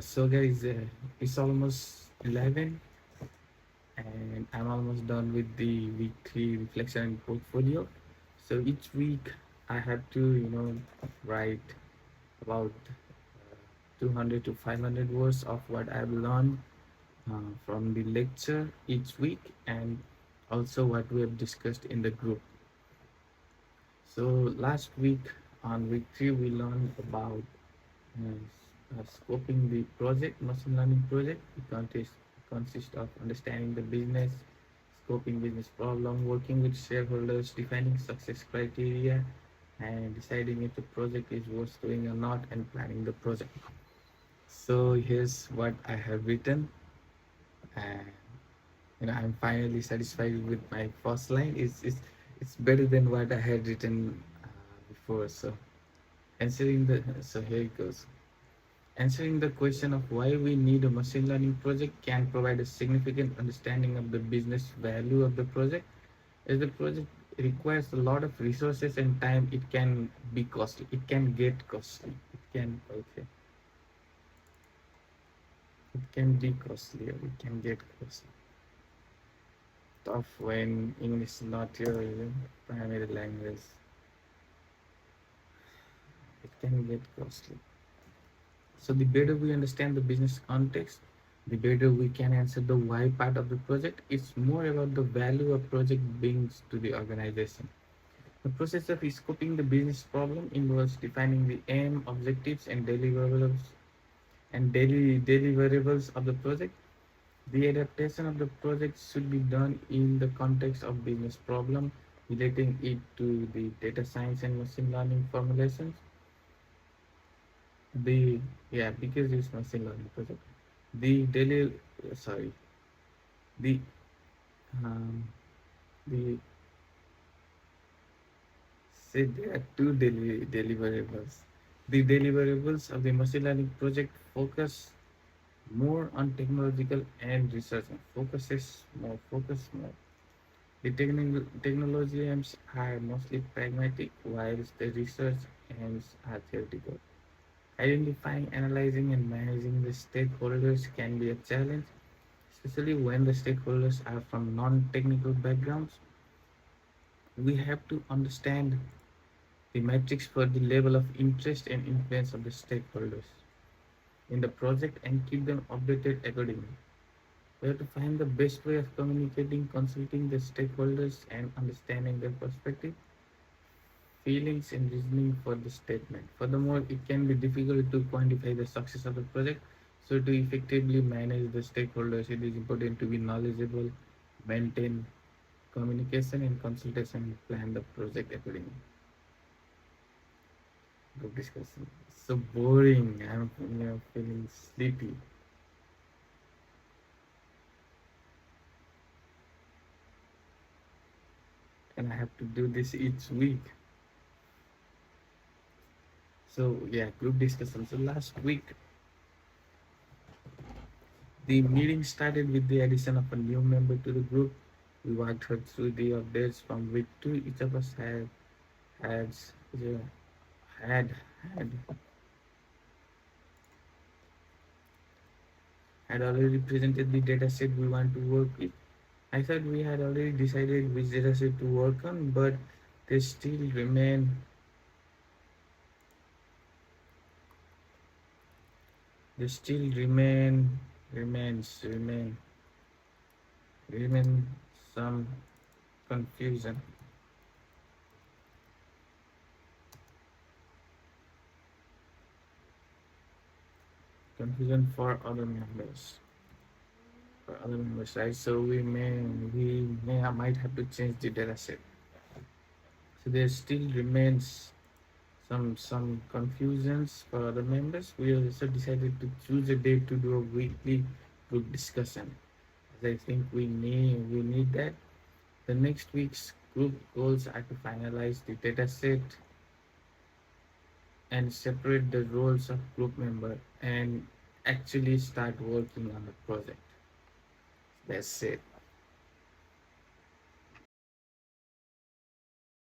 So guys, it's almost 11 and I'm almost done with the weekly reflection and portfolio. So each week I have to, write about 200 to 500 words of what I've learned from the lecture each week and also what we have discussed in the group. So last week on week 3, we learned about scoping the project, machine learning project. Consists of understanding the business, scoping business problem, working with shareholders, defining success criteria, and deciding if the project is worth doing or not, and planning the project. So here's what I have written, and I'm finally satisfied with my first line. It's better than what I had written before. So here it goes. Answering the question of why we need a machine learning project can provide a significant understanding of the business value of the project. As the project requires a lot of resources and time, it can be costly. It can get costly. It can be costly, or it can get costly. Tough when English is not your primary language. It can get costly. So the better we understand the business context, the better we can answer the why part of the project. It's more about the value a project brings to the organization. The process of scoping the business problem involves defining the aim, objectives, and deliverables of the project. The adaptation of the project should be done in the context of business problem, relating it to the data science and machine learning formulations. The Because it's machine learning project. The daily sorry the um, the said there are two deliverables. The deliverables of the machine learning project focus more on technological and research. Focus more. The technology aims are mostly pragmatic, whilst the research aims are theoretical. Identifying, analyzing, and managing the stakeholders can be a challenge, especially when the stakeholders are from non-technical backgrounds. We have to understand the metrics for the level of interest and influence of the stakeholders in the project and keep them updated accordingly. We have to find the best way of communicating, consulting the stakeholders, and understanding their perspective, feelings, and reasoning for the statement. Furthermore, it can be difficult to quantify the success of the project. So, to effectively manage the stakeholders, it is important to be knowledgeable, maintain communication and consultation, and plan the project accordingly. Group discussion. So boring. I'm feeling sleepy. And I have to do this each week. So group discussion. So last week the meeting started with the addition of a new member to the group. We walked her through the updates from week two. Each of us had yeah, had had had already presented the data set we want to work with. I thought we had already decided which data set to work on, but there still there still remains remain remain some confusion for other members, right? So we might have to change the data set. So there still remains some confusions for other members. We also decided to choose a day to do a weekly group discussion, as I think we need that. The next week's group goals are to finalize the data set and separate the roles of group member and actually start working on the project. That's it.